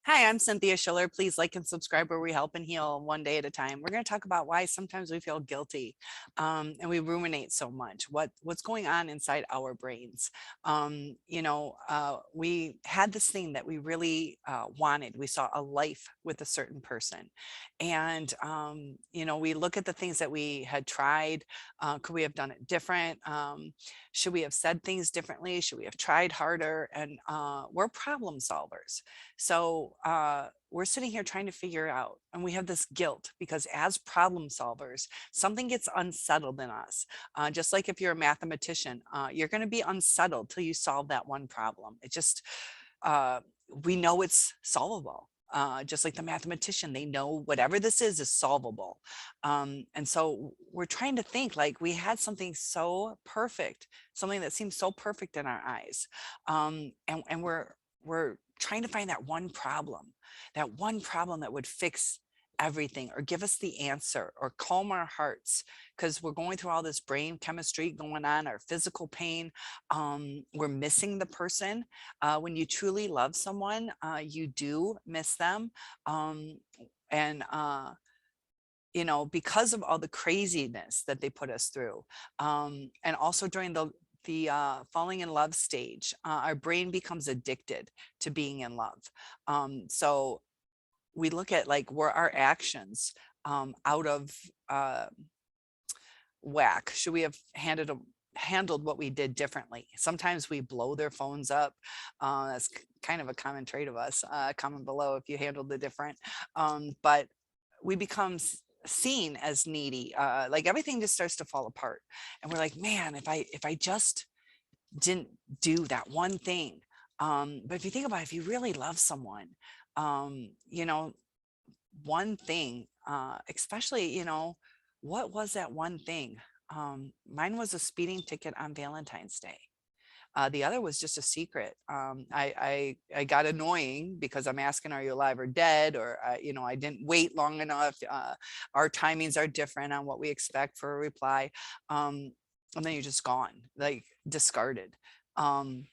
Hi, I'm Cynthia Schiller. Please like and subscribe where we help and heal one day at a time. We're going to talk about why sometimes we feel guilty and we ruminate so much. What's going on inside our brains? We had this thing that we really wanted. We saw a life with a certain person, and we look at the things that we had tried. Could we have done it different? Should we have said things differently? Should we have tried harder? And we're problem solvers. So we're sitting here trying to figure out, and we have this guilt because as problem solvers, something gets unsettled in us. Just like if you're a mathematician, you're going to be unsettled till you solve that one problem. It just, uh, we know it's solvable. Just like the mathematician, they know whatever this is solvable. And so we're trying to think like we had something so perfect, something that seems so perfect in our eyes. And we're trying to find that one problem that would fix everything or give us the answer or calm our hearts because we're going through all this brain chemistry going on, our physical pain. We're missing the person. When you truly love someone, you do miss them. And because of all the craziness that they put us through, and also during the falling in love stage, our brain becomes addicted to being in love. So we look at like were our actions out of uh, whack? Should we have handled what we did differently? Sometimes we blow their phones up. That's kind of a common trait of us. Comment below if you handled it different. But we become seen as needy. Like everything just starts to fall apart, and we're like, man, if I just didn't do that one thing. But if you think about it, if you really love someone, um, you know, one thing, especially, what was that one thing? Mine was a speeding ticket on Valentine's Day. The other was just a secret. I got annoying because I'm asking, are you alive or dead? Or, I didn't wait long enough. Our timings are different on what we expect for a reply. And then you're just gone, like discarded. Um,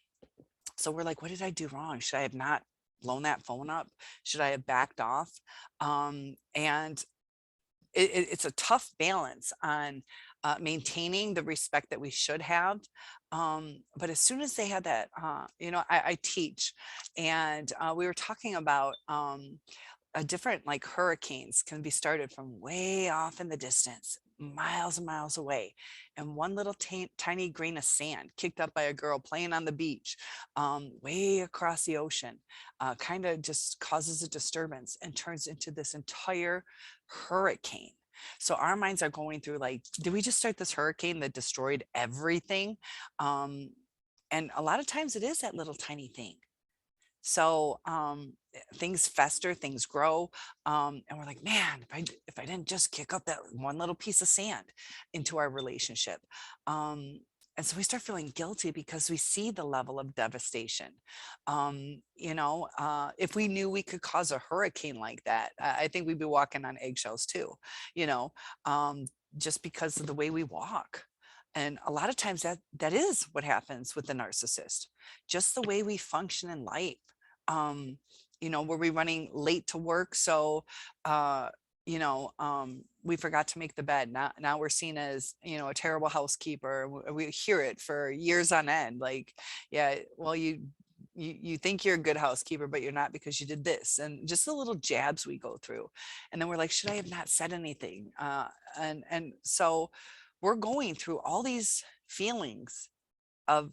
so we're like, what did I do wrong? Should I have not blown that phone up? Should I have backed off? And it's a tough balance on maintaining the respect that we should have. But as soon as they had that, I teach, and we were talking about a different like hurricanes can be started from way off in the distance, miles and miles away, and one little tiny grain of sand kicked up by a girl playing on the beach way across the ocean kind of just causes a disturbance and turns into this entire hurricane. So our minds are going through like, did we just start this hurricane that destroyed everything? And a lot of times it is that little tiny thing. So things fester, things grow, and we're like, man, if I didn't just kick up that one little piece of sand into our relationship. And so we start feeling guilty because we see the level of devastation. If we knew we could cause a hurricane like that, I think we'd be walking on eggshells too, you know, um, just because of the way we walk. And a lot of times that is what happens with the narcissist, just the way we function in life. Um, were we running late to work? So, we forgot to make the bed. Now we're seen as, a terrible housekeeper. We hear it for years on end. Like, yeah, well, you think you're a good housekeeper, but you're not because you did this, and just the little jabs we go through. And then we're like, should I have not said anything? And so we're going through all these feelings of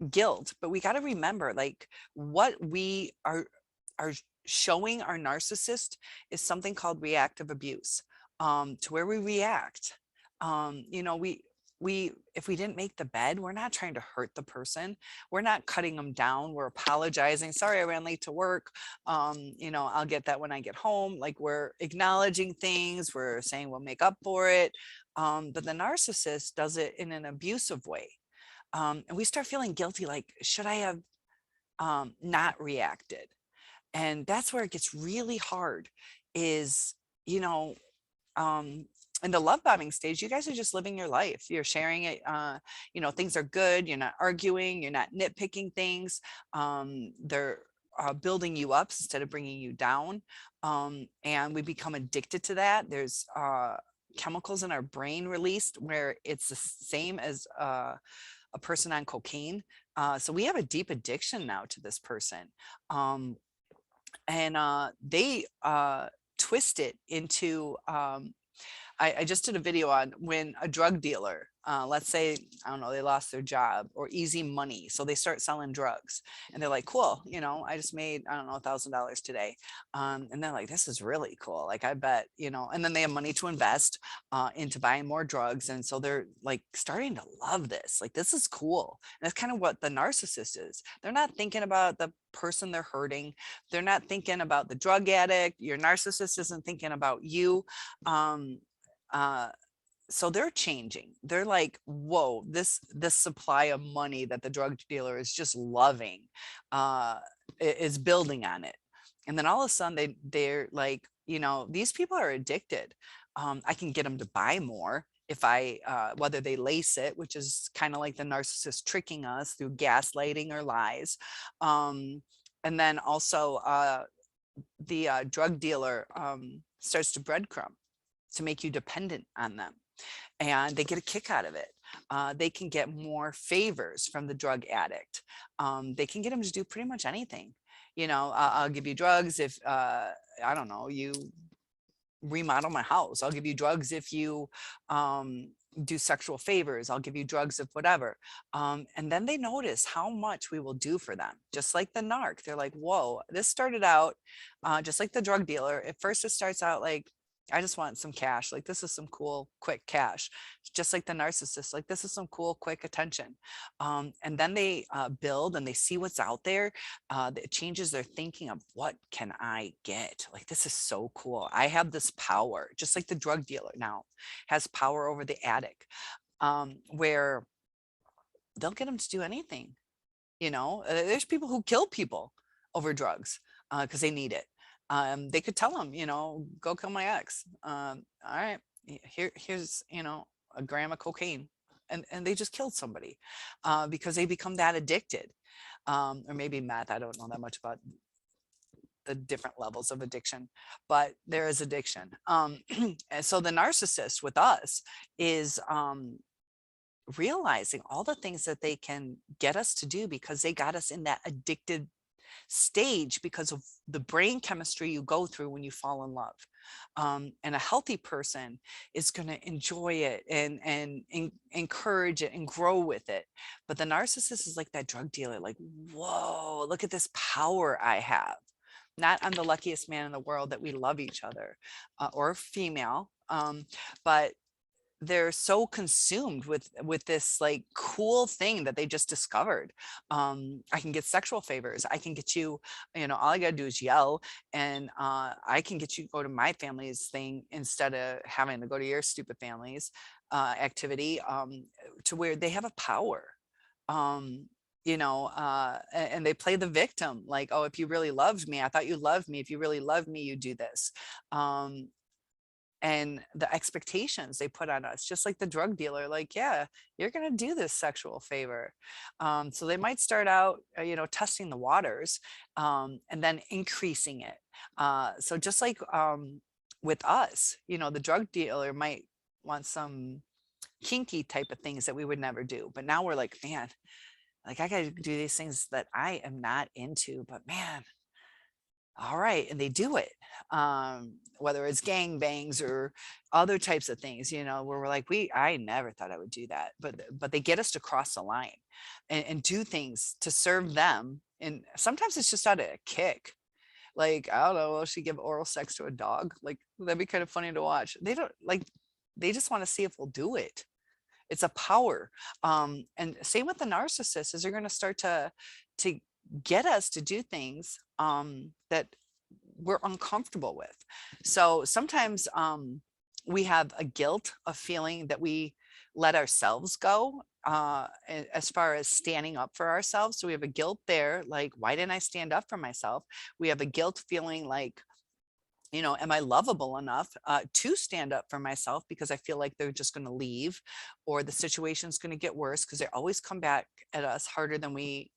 guilt, but we got to remember like what we are showing our narcissist is something called reactive abuse, to where we react. We if we didn't make the bed, we're not trying to hurt the person. We're not cutting them down. We're apologizing. Sorry, I ran late to work. I'll get that when I get home. Like we're acknowledging things. We're saying we'll make up for it. But the narcissist does it in an abusive way. And we start feeling guilty, like, should I have not reacted? And that's where it gets really hard is, you know, um, in the love bombing stage, you guys are just living your life. You're sharing it. Things are good. You're not arguing. You're not nitpicking things. They're building you up instead of bringing you down. And we become addicted to that. There's chemicals in our brain released where it's the same as a person on cocaine. So we have a deep addiction now to this person. Um, and they twist it into I just did a video on when a drug dealer, let's say, I don't know, they lost their job or easy money. So they start selling drugs and they're like, cool, you know, I just made, I don't know, $1,000 today. And they're like, this is really cool. Like, I bet, you know, and then they have money to invest into buying more drugs. And so they're like starting to love this. Like, this is cool. And that's kind of what the narcissist is. They're not thinking about the person they're hurting. They're not thinking about the drug addict. Your narcissist isn't thinking about you. Uh, so they're changing. They're like, whoa, this supply of money that the drug dealer is just loving is building on it. And then all of a sudden they're like, you know, these people are addicted. I can get them to buy more if I whether they lace it, which is kind of like the narcissist tricking us through gaslighting or lies. And then also the drug dealer starts to breadcrumb to make you dependent on them. And they get a kick out of it. They can get more favors from the drug addict. They can get them to do pretty much anything. You know, I'll give you drugs if, I don't know, you remodel my house. I'll give you drugs if you do sexual favors. I'll give you drugs if whatever. And then they notice how much we will do for them. Just like the narc. They're like, whoa, this started out just like the drug dealer. At first it starts out like, I just want some cash. Like, this is some cool, quick cash. Just like the narcissist, like, this is some cool, quick attention. And then they build and they see what's out there. It changes their thinking of what can I get? Like, this is so cool. I have this power, just like the drug dealer now has power over the addict, where they'll get them to do anything. You know, there's people who kill people over drugs because they need it. They could tell him, you know, go kill my ex. All right, here's, you know, a gram of cocaine. And they just killed somebody because they become that addicted. Or maybe meth. I don't know that much about the different levels of addiction, but there is addiction. And so the narcissist with us is realizing all the things that they can get us to do because they got us in that addicted stage because of the brain chemistry you go through when you fall in love. And a healthy person is going to enjoy it and encourage it and grow with it. But the narcissist is like that drug dealer, like, whoa, look at this power I have. Not I'm the luckiest man in the world that we love each other or female, but they're so consumed with this like cool thing that they just discovered. I can get sexual favors. I can get you, you know, all I gotta do is yell and I can get you to go to my family's thing instead of having to go to your stupid family's activity, to where they have a power. You know, and they play the victim like, oh, if you really loved me, I thought you loved me. If you really loved me, you do this. And the expectations they put on us, just like the drug dealer, like, yeah, you're going to do this sexual favor. So they might start out, you know, testing the waters, and then increasing it. So just like with us, you know, the drug dealer might want some kinky type of things that we would never do. But now we're like, man, like, I got to do these things that I am not into, but man, all right. And they do it. Whether it's gang bangs or other types of things, you know, where we're like, I never thought I would do that, but they get us to cross the line and do things to serve them. And sometimes it's just out of a kick. Like, I don't know, will she give oral sex to a dog? Like, that'd be kind of funny to watch. They don't like, they just want to see if we'll do it. It's a power. And same with the narcissist is they're going to start to get us to do things that we're uncomfortable with. So sometimes we have a guilt of feeling that we let ourselves go as far as standing up for ourselves. So we have a guilt there, like, why didn't I stand up for myself? We have a guilt feeling like, you know, am I lovable enough to stand up for myself because I feel like they're just going to leave or the situation's going to get worse because they always come back at us harder than we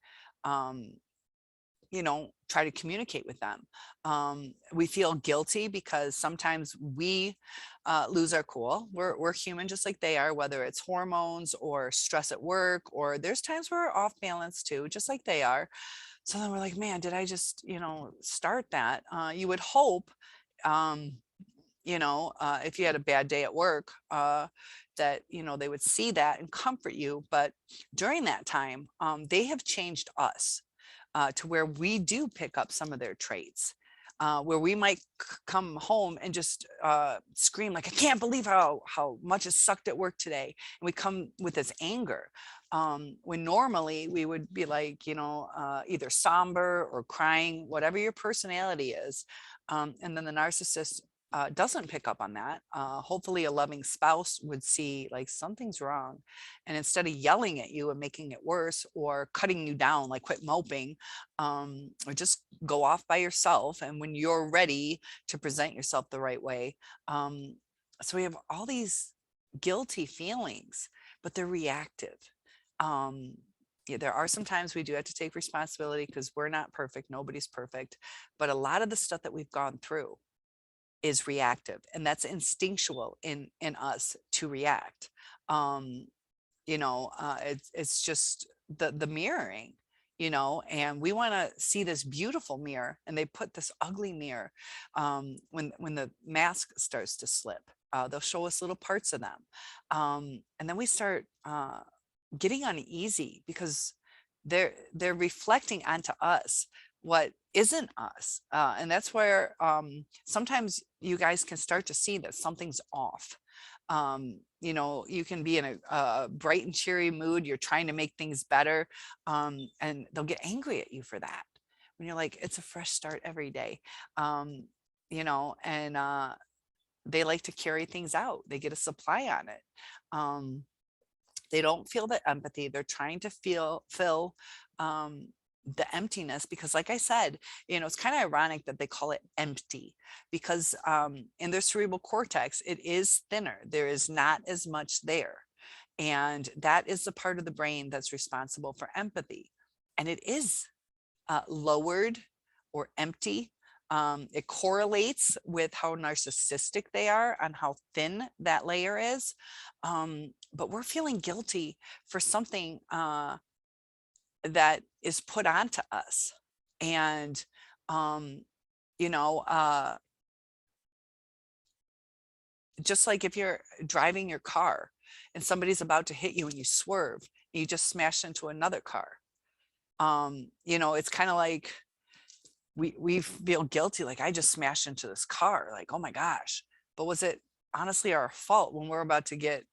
try to communicate with them. We feel guilty because sometimes we lose our cool. We're human just like they are, whether it's hormones or stress at work, or there's times where we're off balance too, just like they are. So then we're like, man, did I just, start that? You would hope, um, if you had a bad day at work, that, they would see that and comfort you. But during that time, they have changed us to where we do pick up some of their traits. Where we might come home and just scream like, I can't believe how much is sucked at work today. And we come with this anger. When normally we would be like, either somber or crying, whatever your personality is. And then the narcissist doesn't pick up on that. Hopefully a loving spouse would see like something's wrong. And instead of yelling at you and making it worse or cutting you down, like quit moping, or just go off by yourself. And when you're ready to present yourself the right way. So we have all these guilty feelings, but they're reactive. Yeah, there are some times we do have to take responsibility because we're not perfect. Nobody's perfect. But a lot of the stuff that we've gone through is reactive, and that's instinctual in us to react. It's just the mirroring, and we want to see this beautiful mirror, and they put this ugly mirror. When the mask starts to slip, they'll show us little parts of them, and then we start getting uneasy because they're reflecting onto us what isn't us. And that's where sometimes you guys can start to see that something's off. You can be in a bright and cheery mood. You're trying to make things better. And they'll get angry at you for that. When you're like, it's a fresh start every day. And they like to carry things out. They get a supply on it. They don't feel the empathy. They're trying to fill the emptiness, because like I said, it's kind of ironic that they call it empty, because in their cerebral cortex, it is thinner. There is not as much there. And that is the part of the brain that's responsible for empathy. And it is lowered or empty. It correlates with how narcissistic they are on how thin that layer is. But we're feeling guilty for something that is put onto us. And, you know, uh, just like if you're driving your car and somebody's about to hit you and you swerve, and you just smash into another car. It's kind of like we feel guilty, like I just smashed into this car, like, oh my gosh. But was it honestly our fault when we're about to get,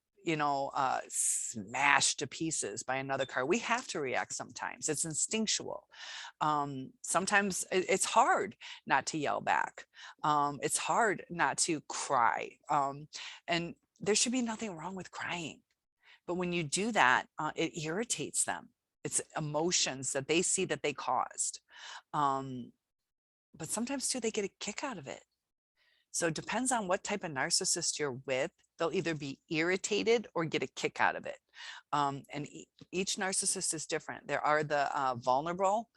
smashed to pieces by another car? We have to react sometimes. It's instinctual. Sometimes it's hard not to yell back. It's hard not to cry. And there should be nothing wrong with crying. But when you do that, it irritates them. It's emotions that they see that they caused. But sometimes too, they get a kick out of it. So it depends on what type of narcissist you're with. They'll either be irritated or get a kick out of it. And each narcissist is different. There are the vulnerable,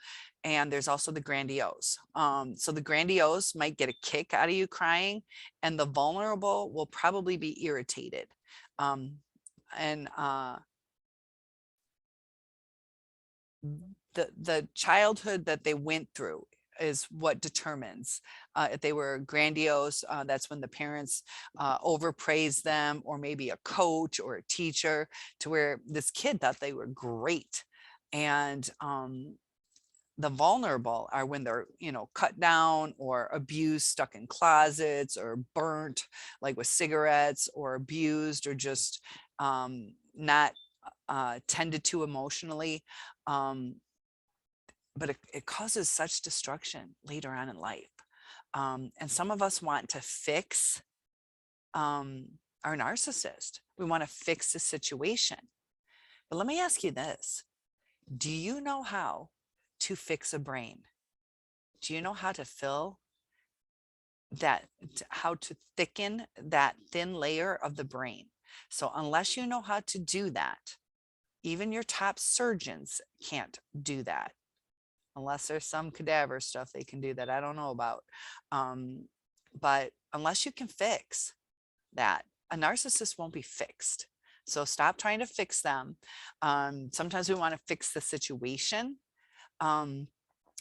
and there's also the grandiose. So the grandiose might get a kick out of you crying, and the vulnerable will probably be irritated. And the childhood that they went through is what determines if they were grandiose. That's when the parents overpraised them, or maybe a coach or a teacher, to where this kid thought they were great. And the vulnerable are when they're, cut down or abused, stuck in closets, or burnt, like with cigarettes, or abused, or just not tended to emotionally. But it causes such destruction later on in life. And some of us want to fix our narcissist. We want to fix the situation. But let me ask you this. Do you know how to fix a brain? Do you know how to fill that, how to thicken that thin layer of the brain? So unless you know how to do that, even your top surgeons can't do that. unless there's some cadaver stuff they can do that I don't know about. Um, but unless you can fix that, a narcissist won't be fixed. So stop trying to fix them. Sometimes we want to fix the situation. Um,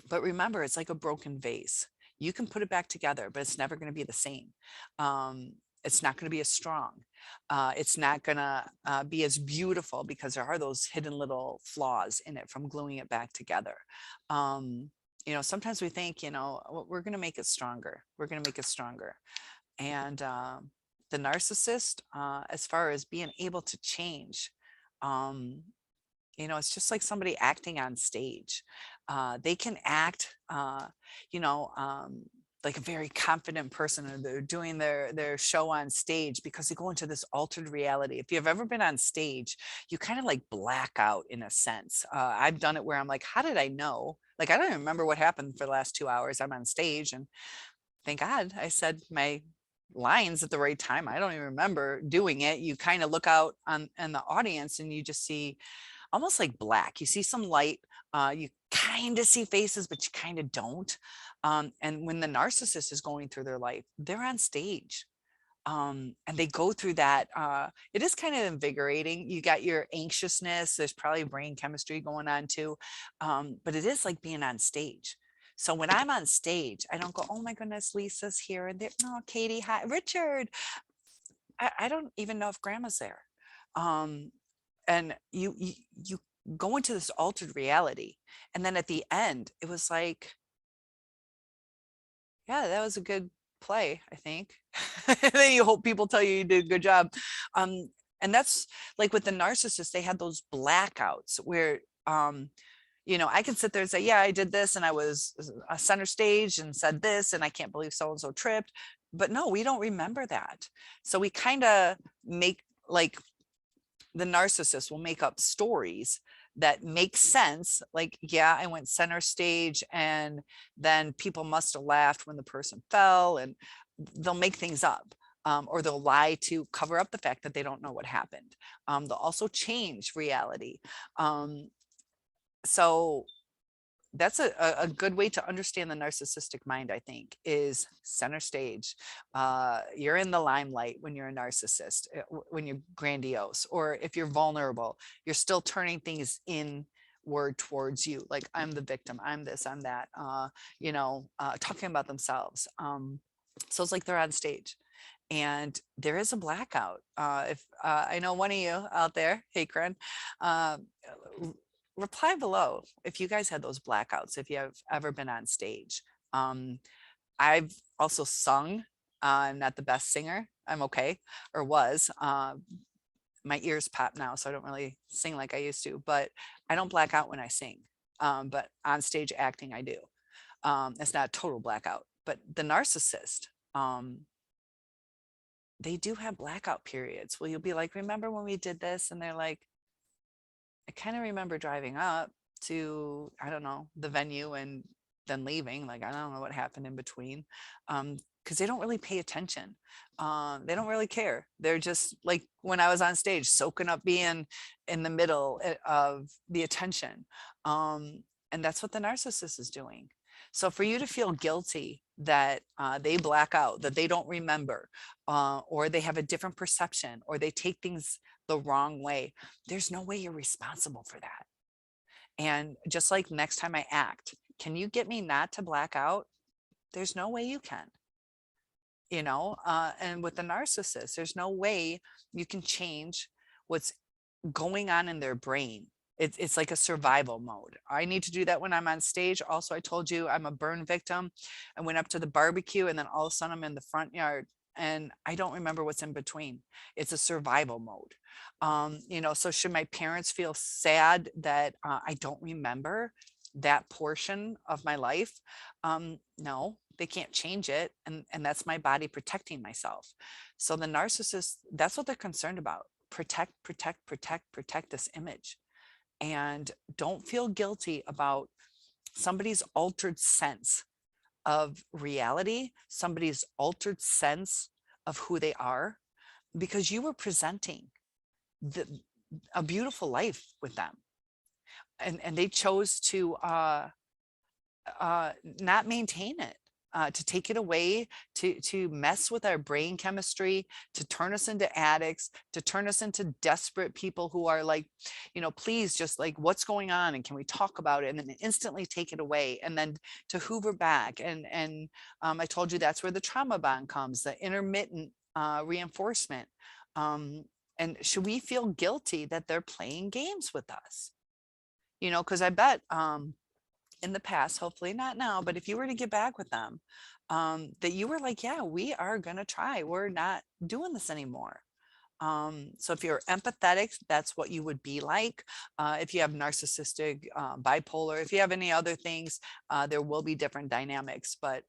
but remember, it's like a broken vase. You can put it back together, but it's never going to be the same. Um, it's not going to be as strong. It's not going to be as beautiful because there are those hidden little flaws in it from gluing it back together. You know, sometimes we think, you know, we're going to make it stronger. We're going to make it stronger. And the narcissist, as far as being able to change, um, you know, it's just like somebody acting on stage. They can act, you know, like a very confident person, or they're doing their show on stage because they go into this altered reality. If you've ever been on stage, you kind of like black out in a sense. I've done it where I'm like, how did I know? Like, I don't even remember what happened for the last 2 hours. I'm on stage, and thank God I said my lines at the right time. I don't even remember doing it. You kind of look out on in the audience and you just see almost like black. You see some light. You kind of see faces, but you kind of don't. And when the narcissist is going through their life, they're on stage. And they go through that. It is kind of invigorating. You got your anxiousness. There's probably brain chemistry going on too. But it is like being on stage. So when I'm on stage, I don't go, oh my goodness, Lisa's here. And there, no, Katie, hi, Richard. I don't even know if grandma's there. Um, and you go into this altered reality, and then at the end it was like, yeah, that was a good play, I think. And then you hope people tell you you did a good job. And that's like with the narcissist, they had those blackouts where you know, I can sit there and say, yeah, I did this and I was a center stage and said this and I can't believe so and so tripped. But no, we don't remember that. So we kind of make like, the narcissist will make up stories that make sense. Like, yeah, I went center stage and then people must have laughed when the person fell, and they'll make things up. Or they'll lie to cover up the fact that they don't know what happened. They'll also change reality. So that's a good way to understand the narcissistic mind, I think, is center stage. You're in the limelight when you're a narcissist, when you're grandiose, or if you're vulnerable, you're still turning things inward towards you. Like, I'm the victim, I'm this, I'm that, you know, talking about themselves. So it's like they're on stage. And there is a blackout. If I know one of you out there, hey, Kren, uh, reply below if you guys had those blackouts, if you have ever been on stage. I've also sung. I'm not the best singer. I'm okay, or was. My ears pop now, so I don't really sing like I used to, but I don't black out when I sing. But on stage acting, I do. It's not a total blackout, but the narcissist, they do have blackout periods. Well, you'll be like, remember when we did this? And they're like, I kind of remember driving up to, I don't know, the venue and then leaving. Like, I don't know what happened in between. Because they don't really pay attention. They don't really care. They're just like when I was on stage, soaking up being in the middle of the attention. And that's what the narcissist is doing. So for you to feel guilty that they black out, that they don't remember, or they have a different perception, or they take things the wrong way, there's no way you're responsible for that. And just like next time I act, can you get me not to black out? There's no way you can, you know. And with the narcissist, there's no way you can change what's going on in their brain. It's like a survival mode. I need to do that when I'm on stage. Also, I told you I'm a burn victim. I went up to the barbecue and then all of a sudden I'm in the front yard and I don't remember what's in between. It's a survival mode. You know, so should my parents feel sad that I don't remember that portion of my life? No, they can't change it. And that's my body protecting myself. So the narcissist, that's what they're concerned about. Protect, protect, protect, protect this image. And don't feel guilty about somebody's altered sense of reality, somebody's altered sense of who they are, because you were presenting a beautiful life with them. And they chose to not maintain it, to take it away, to mess with our brain chemistry, to turn us into addicts, to turn us into desperate people who are like, please just like, what's going on? And can we talk about it? And then instantly take it away. And then to hoover back. I told you that's where the trauma bond comes, the intermittent reinforcement. Um, and should we feel guilty that they're playing games with us? Because I bet in the past, hopefully not now, but if you were to get back with them, that you were like, yeah, we are going to try. We're not doing this anymore. So if you're empathetic, that's what you would be like. If you have narcissistic, bipolar, if you have any other things, there will be different dynamics. But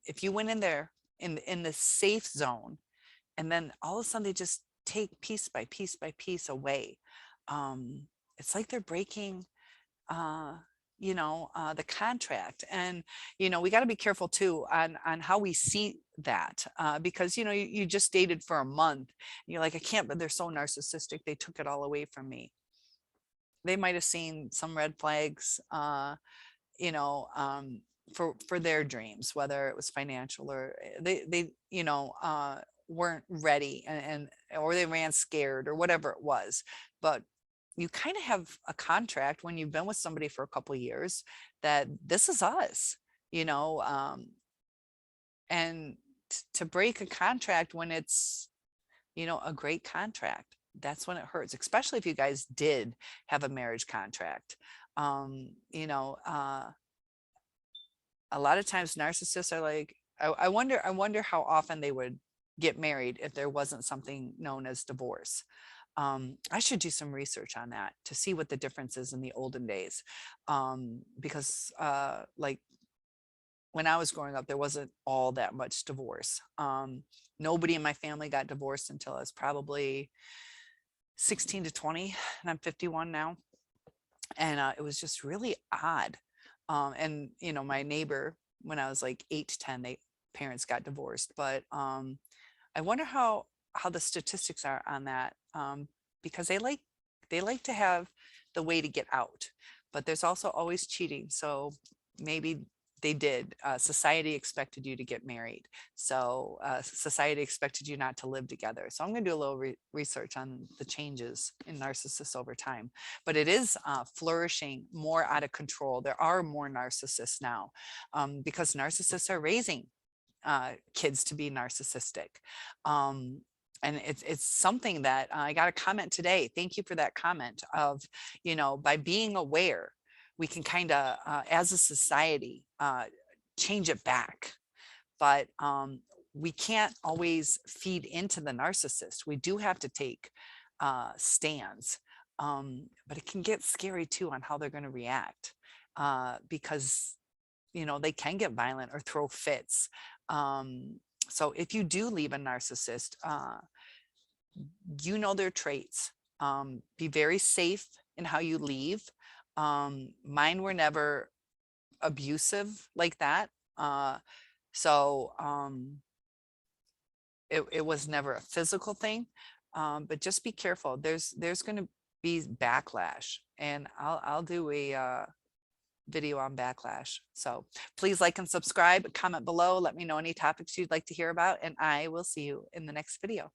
if you went in there in the safe zone, and then all of a sudden they just take piece by piece by piece away, it's like they're breaking uh the contract. And we got to be careful too on how we see that, because you just dated for a month and you're like, I can't, but they're so narcissistic, they took it all away from me. They might have seen some red flags, you know for their dreams, whether it was financial or they weren't ready, or they ran scared or whatever it was. But you kind of have a contract when you've been with somebody for a couple of years that this is us, you know, and to break a contract when it's, a great contract, that's when it hurts, especially if you guys did have a marriage contract. Um, you know, uh, a lot of times narcissists are like, I wonder how often they would get married if there wasn't something known as divorce. I should do some research on that to see what the difference is in the olden days. Because like when I was growing up, there wasn't all that much divorce. Nobody in my family got divorced until I was probably 16 to 20, and I'm 51 now. And it was just really odd. And my neighbor, when I was like 8 to 10, they parents got divorced. But I wonder how the statistics are on that, because they like to have the way to get out, but there's also always cheating. So maybe they did. Society expected you to get married, so society expected you not to live together. So I'm going to do a little research on the changes in narcissists over time. But it is flourishing more out of control. There are more narcissists now, because narcissists are raising kids to be narcissistic. Um, and it's something that I got a comment today. Thank you for that comment of, by being aware, we can kind of, as a society, change it back. But we can't always feed into the narcissist. We do have to take stands. But it can get scary too on how they're going to react, because they can get violent or throw fits. So if you do leave a narcissist, their traits. Be very safe in how you leave. Mine were never abusive like that. So it was never a physical thing. But just be careful. There's going to be backlash, and I'll do a video on backlash. So please like and subscribe, comment below, let me know any topics you'd like to hear about, and I will see you in the next video.